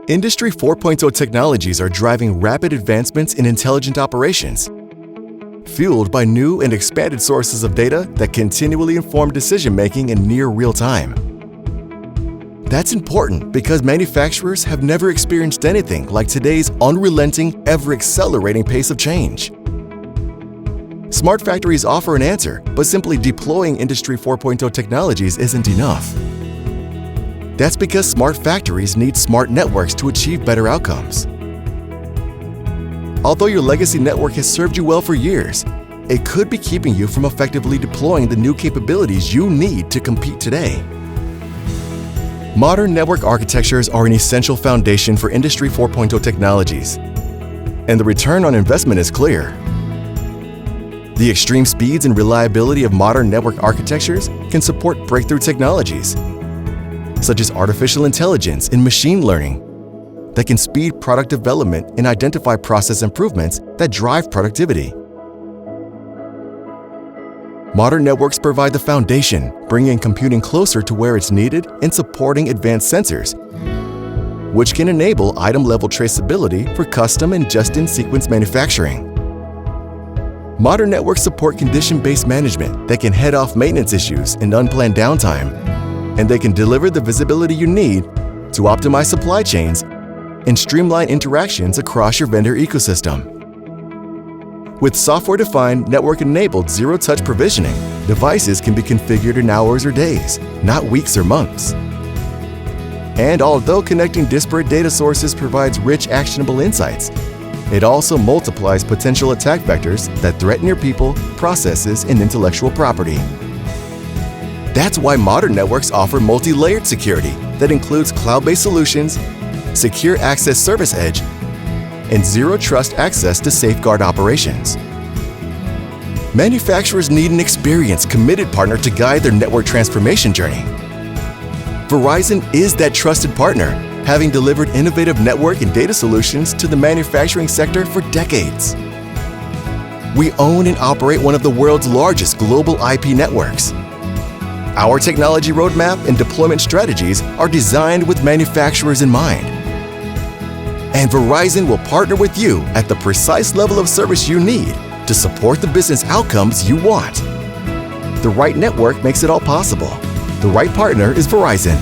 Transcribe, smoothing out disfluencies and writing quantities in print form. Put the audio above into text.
Industry 4.0 technologies are driving rapid advancements in intelligent operations, fueled by new and expanded sources of data that continually inform decision-making in near real time. That's important because manufacturers have never experienced anything like today's unrelenting, ever-accelerating pace of change. Smart factories offer an answer, but simply deploying Industry 4.0 technologies isn't enough. That's because smart factories need smart networks to achieve better outcomes. Although your legacy network has served you well for years, it could be keeping you from effectively deploying the new capabilities you need to compete today. Modern network architectures are an essential foundation for Industry 4.0 technologies, and the return on investment is clear. The extreme speeds and reliability of modern network architectures can support breakthrough technologies, such as artificial intelligence and machine learning, that can speed product development and identify process improvements that drive productivity. Modern networks provide the foundation, bringing computing closer to where it's needed and supporting advanced sensors, which can enable item-level traceability for custom and just-in-sequence manufacturing. Modern networks support condition-based management that can head off maintenance issues and unplanned downtime, and they can deliver the visibility you need to optimize supply chains and streamline interactions across your vendor ecosystem. With software-defined, network-enabled zero-touch provisioning, devices can be configured in hours or days, not weeks or months. And although connecting disparate data sources provides rich, actionable insights, it also multiplies potential attack vectors that threaten your people, processes, and intellectual property. That's why modern networks offer multi-layered security that includes cloud-based solutions, secure access service edge, and zero-trust access to safeguard operations. Manufacturers need an experienced, committed partner to guide their network transformation journey. Verizon is that trusted partner, having delivered innovative network and data solutions to the manufacturing sector for decades. We own and operate one of the world's largest global IP networks. Our technology roadmap and deployment strategies are designed with manufacturers in mind. And Verizon will partner with you at the precise level of service you need to support the business outcomes you want. The right network makes it all possible. The right partner is Verizon.